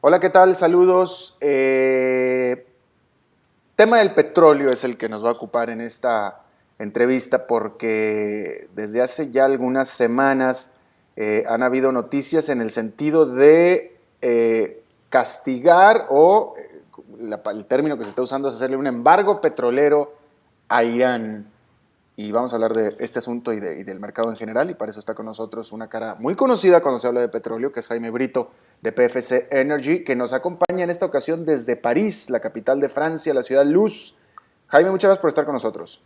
Hola, ¿qué tal? Saludos. Tema del petróleo es el que nos va a ocupar en esta entrevista porque desde hace ya algunas semanas han habido noticias en el sentido de castigar el término que se está usando es hacerle un embargo petrolero a Irán. Y vamos a hablar de este asunto y del mercado en general, y para eso está con nosotros una cara muy conocida cuando se habla de petróleo, que es Jaime Brito, de PFC Energy, que nos acompaña en esta ocasión desde París, la capital de Francia, la ciudad luz. Jaime, muchas gracias por estar con nosotros.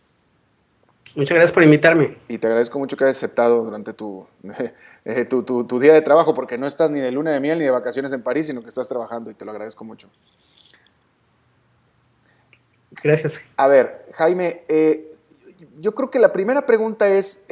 Muchas gracias por invitarme. Y te agradezco mucho que hayas aceptado durante tu día de trabajo, porque no estás ni de luna de miel ni de vacaciones en París, sino que estás trabajando, y te lo agradezco mucho. Gracias. A ver, Jaime, yo creo que la primera pregunta es,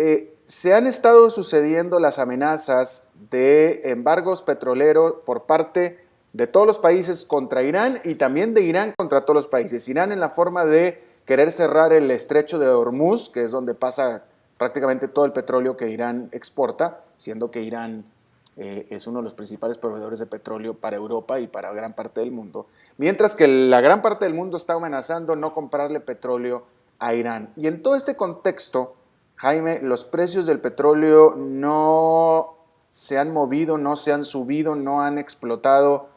¿se han estado sucediendo las amenazas de embargos petroleros por parte de todos los países contra Irán y también de Irán contra todos los países? Irán en la forma de querer cerrar el estrecho de Hormuz, que es donde pasa prácticamente todo el petróleo que Irán exporta, siendo que Irán es uno de los principales proveedores de petróleo para Europa y para gran parte del mundo, mientras que la gran parte del mundo está amenazando no comprarle petróleo a Irán. Y en todo este contexto, Jaime, los precios del petróleo no se han movido, no se han subido, no han explotado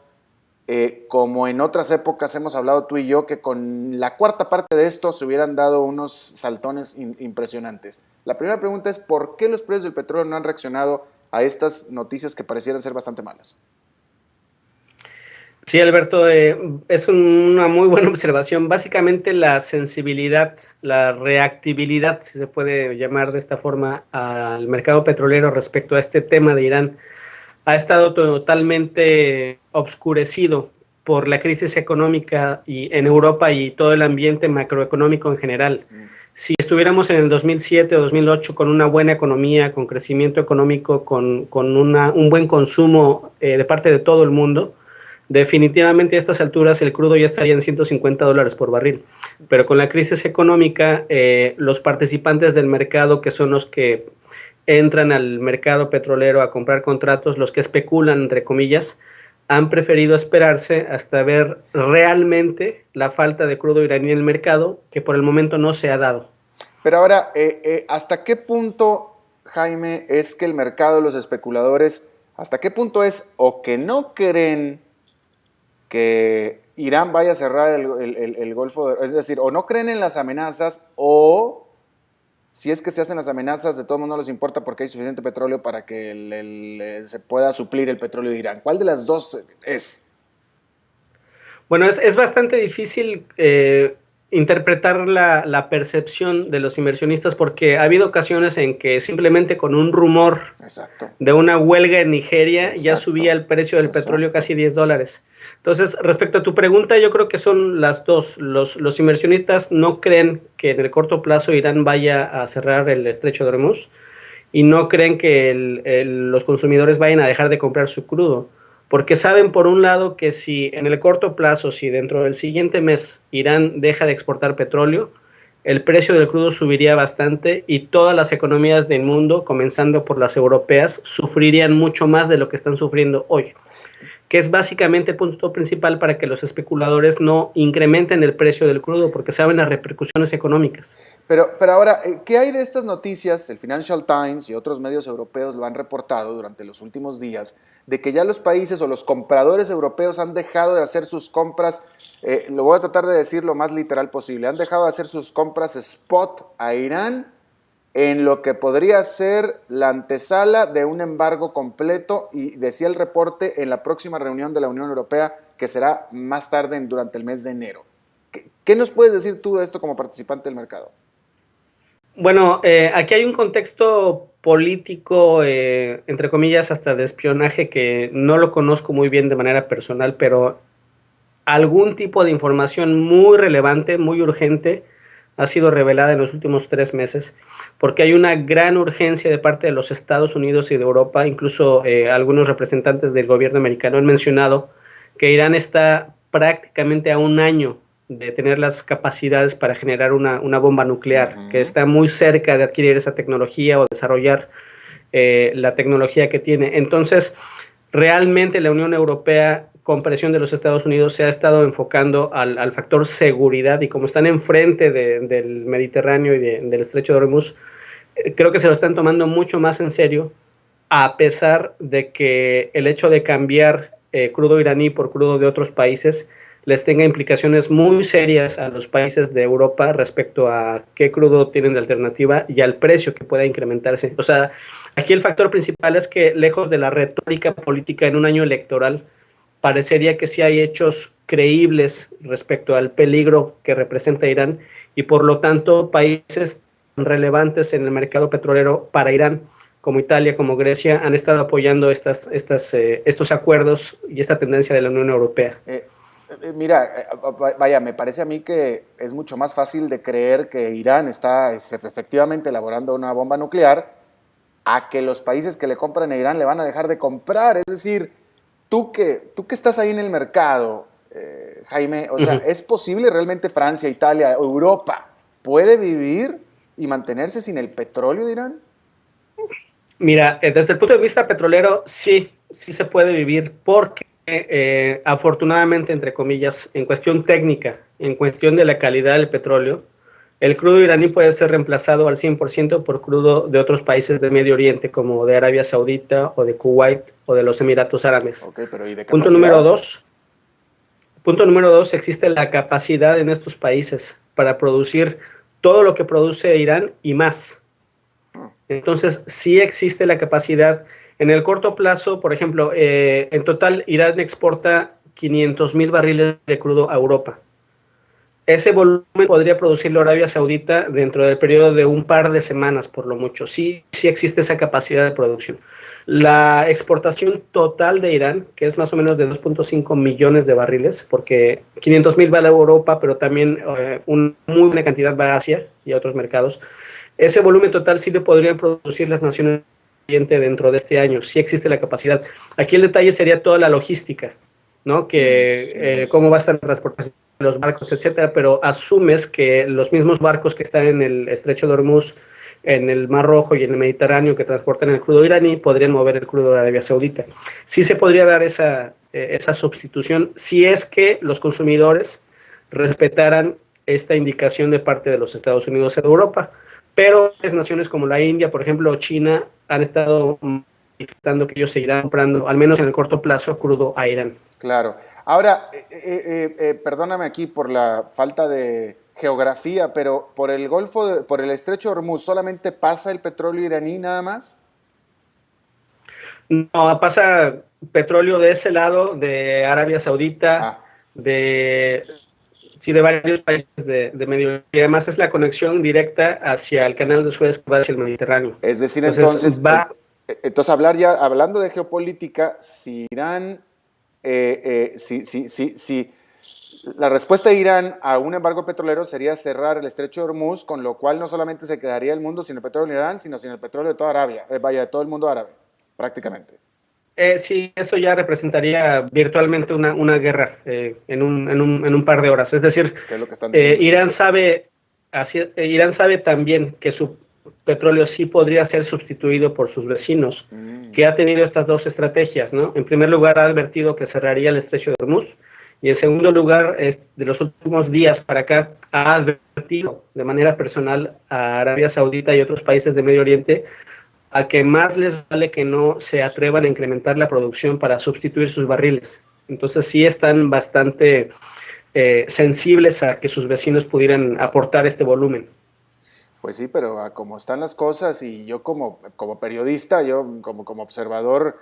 como en otras épocas hemos hablado tú y yo, que con la cuarta parte de esto se hubieran dado unos saltones impresionantes. La primera pregunta es, ¿por qué los precios del petróleo no han reaccionado a estas noticias que parecieran ser bastante malas? Sí, Alberto, es una muy buena observación. Básicamente la sensibilidad, la reactibilidad, si se puede llamar de esta forma, al mercado petrolero respecto a este tema de Irán, ha estado totalmente obscurecido por la crisis económica en Europa y todo el ambiente macroeconómico en general. Si estuviéramos en el 2007 o 2008 con una buena economía, con crecimiento económico, con un buen consumo de parte de todo el mundo, definitivamente a estas alturas el crudo ya estaría en $150 por barril. Pero con la crisis económica, los participantes del mercado, que son los que entran al mercado petrolero a comprar contratos, los que especulan, entre comillas, han preferido esperarse hasta ver realmente la falta de crudo iraní en el mercado, que por el momento no se ha dado. Pero ahora, ¿hasta qué punto, Jaime, es que el mercado, los especuladores, hasta qué punto es o que no creen que Irán vaya a cerrar el Golfo, es decir, o no creen en las amenazas, o si es que se hacen las amenazas, de todo mundo no les importa porque hay suficiente petróleo para que se pueda suplir el petróleo de Irán? ¿Cuál de las dos es? Bueno, es bastante difícil interpretar la percepción de los inversionistas, porque ha habido ocasiones en que simplemente con un rumor de una huelga en Nigeria ya subía el precio del petróleo casi $10. Entonces, respecto a tu pregunta, yo creo que son las dos. Los inversionistas no creen que en el corto plazo Irán vaya a cerrar el estrecho de Hormuz y no creen que los consumidores vayan a dejar de comprar su crudo, porque saben por un lado que si en el corto plazo, si dentro del siguiente mes Irán deja de exportar petróleo, el precio del crudo subiría bastante y todas las economías del mundo, comenzando por las europeas, sufrirían mucho más de lo que están sufriendo hoy, que es básicamente el punto principal para que los especuladores no incrementen el precio del crudo, porque saben las repercusiones económicas. Pero ahora, ¿qué hay de estas noticias? El Financial Times y otros medios europeos lo han reportado durante los últimos días, de que ya los países o los compradores europeos han dejado de hacer sus compras, lo voy a tratar de decir lo más literal posible, han dejado de hacer sus compras spot a Irán en lo que podría ser la antesala de un embargo completo, y decía el reporte en la próxima reunión de la Unión Europea, que será más tarde durante el mes de enero. ¿Qué nos puedes decir tú de esto como participante del mercado? Bueno, aquí hay un contexto político, entre comillas, hasta de espionaje, que no lo conozco muy bien de manera personal, pero algún tipo de información muy relevante, muy urgente, ha sido revelada en los últimos 3 meses, porque hay una gran urgencia de parte de los Estados Unidos y de Europa. Incluso algunos representantes del gobierno americano han mencionado que Irán está prácticamente a un año de tener las capacidades para generar una bomba nuclear, que está muy cerca de adquirir esa tecnología o desarrollar la tecnología que tiene. Entonces, realmente la Unión Europea con presión de los Estados Unidos, se ha estado enfocando al factor seguridad, y como están enfrente del Mediterráneo y del Estrecho de Hormuz, creo que se lo están tomando mucho más en serio, a pesar de que el hecho de cambiar crudo iraní por crudo de otros países les tenga implicaciones muy serias a los países de Europa respecto a qué crudo tienen de alternativa y al precio que pueda incrementarse. O sea, aquí el factor principal es que, lejos de la retórica política en un año electoral, parecería que sí hay hechos creíbles respecto al peligro que representa Irán, y por lo tanto países relevantes en el mercado petrolero para Irán, como Italia, como Grecia, han estado apoyando estos acuerdos y esta tendencia de la Unión Europea. Mira, vaya, me parece a mí que es mucho más fácil de creer que Irán está efectivamente elaborando una bomba nuclear, a que los países que le compran a Irán le van a dejar de comprar. Es decir, tú que estás ahí en el mercado, Jaime, o sea, ¿es posible realmente Francia, Italia, Europa puede vivir y mantenerse sin el petróleo de Irán? Mira, desde el punto de vista petrolero, sí se puede vivir, porque afortunadamente, entre comillas, en cuestión técnica, en cuestión de la calidad del petróleo, el crudo iraní puede ser reemplazado al 100% por crudo de otros países de Medio Oriente, como de Arabia Saudita o de Kuwait o de los Emiratos Árabes. Okay, pero ¿y de capacidad? Punto número dos, existe la capacidad en estos países para producir todo lo que produce Irán y más. Entonces, sí existe la capacidad. En el corto plazo, por ejemplo, en total Irán exporta 500,000 barriles de crudo a Europa. Ese volumen podría producirlo Arabia Saudita dentro del periodo de un par de semanas, por lo mucho. Sí existe esa capacidad de producción. La exportación total de Irán, que es más o menos de 2.5 millones de barriles, porque 500,000 va a Europa, pero también una muy buena cantidad va a Asia y a otros mercados. Ese volumen total sí lo podrían producir las naciones dentro de este año. Sí existe la capacidad. Aquí el detalle sería toda la logística, ¿no? Que cómo va a estar la transportación de los barcos, etcétera, pero asumes que los mismos barcos que están en el Estrecho de Hormuz, en el Mar Rojo y en el Mediterráneo, que transportan el crudo iraní, podrían mover el crudo de Arabia Saudita. Sí se podría dar esa sustitución, si es que los consumidores respetaran esta indicación de parte de los Estados Unidos en Europa. Pero naciones como la India, por ejemplo, China, han estado manifestando que ellos seguirán comprando, al menos en el corto plazo, crudo a Irán. Claro. Ahora, perdóname aquí por la falta de geografía, pero por el Estrecho de Hormuz, ¿solamente pasa el petróleo iraní nada más? No, pasa petróleo de ese lado, de Arabia Saudita, de varios países de Medio Oriente. Y además es la conexión directa hacia el canal de Suez, que va hacia el Mediterráneo. Es decir, entonces hablando de geopolítica, si Irán, si la respuesta de Irán a un embargo petrolero sería cerrar el Estrecho de Hormuz, con lo cual no solamente se quedaría el mundo sin el petróleo de Irán, sino sin el petróleo de toda Arabia, de todo el mundo árabe, prácticamente. Sí, eso ya representaría virtualmente una guerra en un par de horas. Es decir, ¿qué es lo que están diciendo? Irán sabe también que su petróleo sí podría ser sustituido por sus vecinos, que ha tenido estas dos estrategias, ¿no? En primer lugar, ha advertido que cerraría el Estrecho de Hormuz, y en segundo lugar, de los últimos días para acá, ha advertido de manera personal a Arabia Saudita y otros países de Medio Oriente a que más les vale que no se atrevan a incrementar la producción para sustituir sus barriles. Entonces sí están bastante sensibles a que sus vecinos pudieran aportar este volumen. Pues sí, pero como están las cosas, y yo como periodista, yo como observador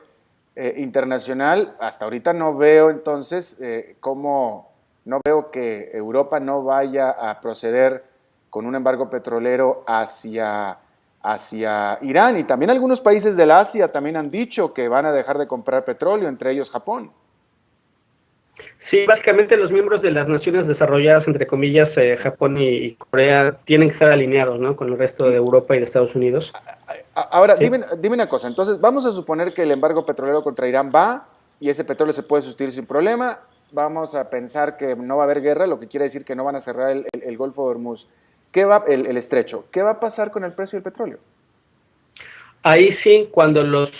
internacional, hasta ahorita no veo entonces no veo que Europa no vaya a proceder con un embargo petrolero hacia Irán, y también algunos países del Asia también han dicho que van a dejar de comprar petróleo, entre ellos Japón. Sí, básicamente los miembros de las naciones desarrolladas, entre comillas, Japón y Corea, tienen que estar alineados, ¿no?, con el resto de Europa y de Estados Unidos. Ahora, ¿sí? dime una cosa, entonces vamos a suponer que el embargo petrolero contra Irán va, y ese petróleo se puede sustituir sin problema. Vamos a pensar que no va a haber guerra, lo que quiere decir que no van a cerrar el Golfo de Hormuz. El estrecho. ¿Qué va a pasar con el precio del petróleo? Ahí sí, cuando los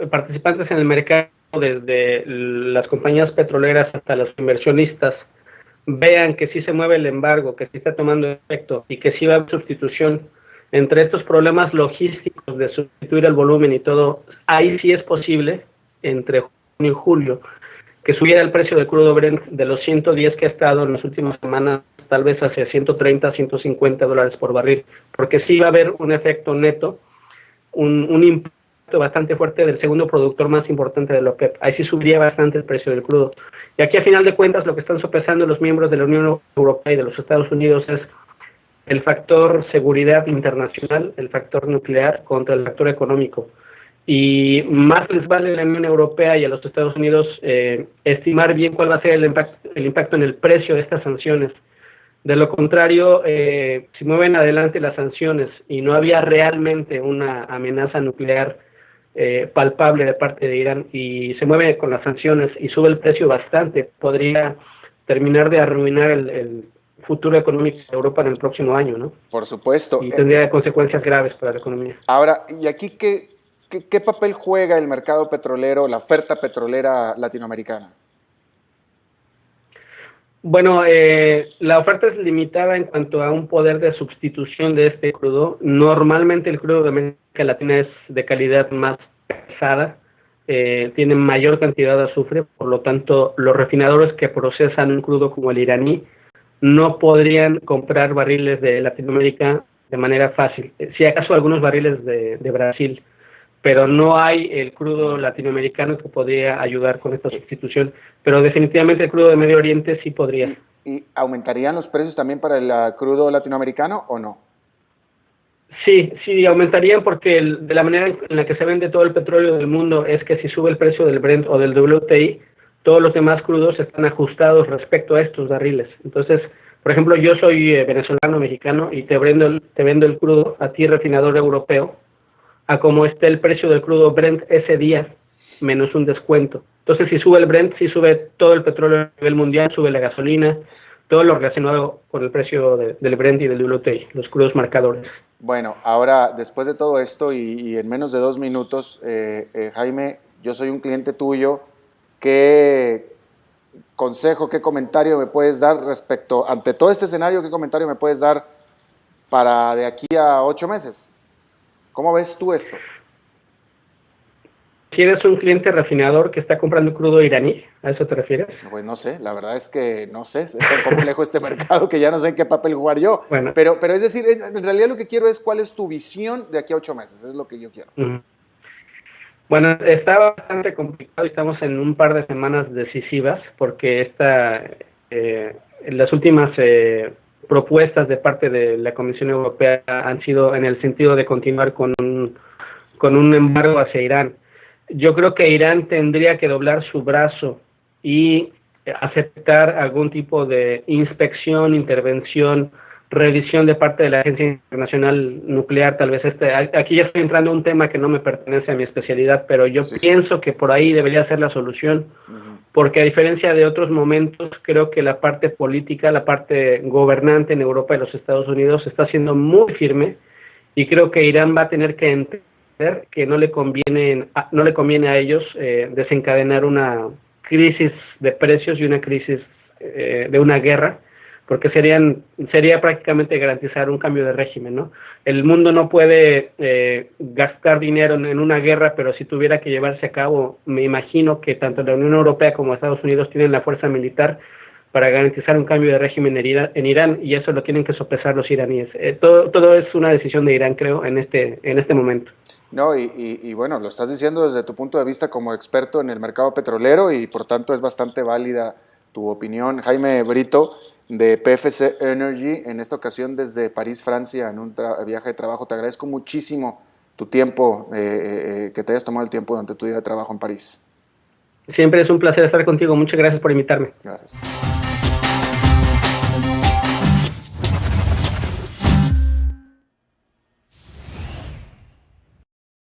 participantes en el mercado desde las compañías petroleras hasta los inversionistas vean que sí se mueve el embargo, que sí está tomando efecto y que sí va a haber sustitución entre estos problemas logísticos de sustituir el volumen y todo, ahí sí es posible, entre junio y julio, que subiera el precio del crudo Brent de los 110 que ha estado en las últimas semanas, tal vez hacia 130, 150 dólares por barril, porque sí va a haber un efecto neto, un impacto bastante fuerte del segundo productor más importante de la OPEP. Ahí sí subiría bastante el precio del crudo. Y aquí, a final de cuentas, lo que están sopesando los miembros de la Unión Europea y de los Estados Unidos es el factor seguridad internacional, el factor nuclear contra el factor económico. Y más les vale a la Unión Europea y a los Estados Unidos estimar bien cuál va a ser el impacto en el precio de estas sanciones. De lo contrario, si mueven adelante las sanciones y no había realmente una amenaza nuclear palpable de parte de Irán y se mueve con las sanciones y sube el precio bastante, podría terminar de arruinar el futuro económico de Europa en el próximo año, ¿no? Por supuesto. Y tendría consecuencias graves para la economía. Ahora, ¿y aquí qué papel juega el mercado petrolero, la oferta petrolera latinoamericana? Bueno, la oferta es limitada en cuanto a un poder de sustitución de este crudo. Normalmente el crudo de América Latina es de calidad más pesada, tiene mayor cantidad de azufre, por lo tanto los refinadores que procesan un crudo como el iraní no podrían comprar barriles de Latinoamérica de manera fácil, si acaso algunos barriles de Brasil, pero no hay el crudo latinoamericano que podría ayudar con esta sustitución, pero definitivamente el crudo de Medio Oriente sí podría. ¿Y aumentarían los precios también para el crudo latinoamericano o no? Sí, aumentarían porque de la manera en la que se vende todo el petróleo del mundo es que si sube el precio del Brent o del WTI, todos los demás crudos están ajustados respecto a estos barriles. Entonces, por ejemplo, yo soy venezolano, mexicano, y te vendo el crudo a ti, refinador europeo, a como esté el precio del crudo Brent ese día, menos un descuento. Entonces, si sube el Brent, si sube todo el petróleo a nivel mundial, sube la gasolina, todo lo relacionado con el precio del Brent y del WTI, los crudos marcadores. Bueno, ahora, después de todo esto y en menos de 2 minutos, Jaime, yo soy un cliente tuyo. ¿Qué consejo, qué comentario me puedes dar respecto, ante todo este escenario, qué comentario me puedes dar para de aquí a 8 meses? ¿Cómo ves tú esto? Si eres un cliente refinador que está comprando crudo iraní, ¿a eso te refieres? Pues no sé, la verdad es que no sé, es tan complejo este mercado que ya no sé en qué papel jugar yo. Bueno. Pero es decir, en realidad lo que quiero es cuál es tu visión de aquí a 8 meses, es lo que yo quiero. Bueno, está bastante complicado y estamos en un par de semanas decisivas porque las últimas propuestas de parte de la Comisión Europea han sido en el sentido de continuar con un embargo hacia Irán. Yo creo que Irán tendría que doblar su brazo y aceptar algún tipo de inspección, intervención, revisión de parte de la Agencia Internacional Nuclear. Tal vez aquí ya estoy entrando a un tema que no me pertenece a mi especialidad, pero yo pienso que por ahí debería ser la solución, porque a diferencia de otros momentos, creo que la parte política, la parte gobernante en Europa y los Estados Unidos está siendo muy firme, y creo que Irán va a tener que entender que no le conviene a ellos desencadenar una crisis de precios y una crisis de una guerra, porque sería prácticamente garantizar un cambio de régimen, ¿no? El mundo no puede gastar dinero en una guerra, pero si tuviera que llevarse a cabo, me imagino que tanto la Unión Europea como Estados Unidos tienen la fuerza militar para garantizar un cambio de régimen en Irán, y eso lo tienen que sopesar los iraníes. Todo es una decisión de Irán, creo, en este momento. No, y bueno, lo estás diciendo desde tu punto de vista como experto en el mercado petrolero, y por tanto es bastante válida tu opinión. Jaime Brito, de PFC Energy, en esta ocasión desde París, Francia, en un viaje de trabajo. Te agradezco muchísimo tu tiempo, que te hayas tomado el tiempo durante tu día de trabajo en París. Siempre es un placer estar contigo. Muchas gracias por invitarme. Gracias.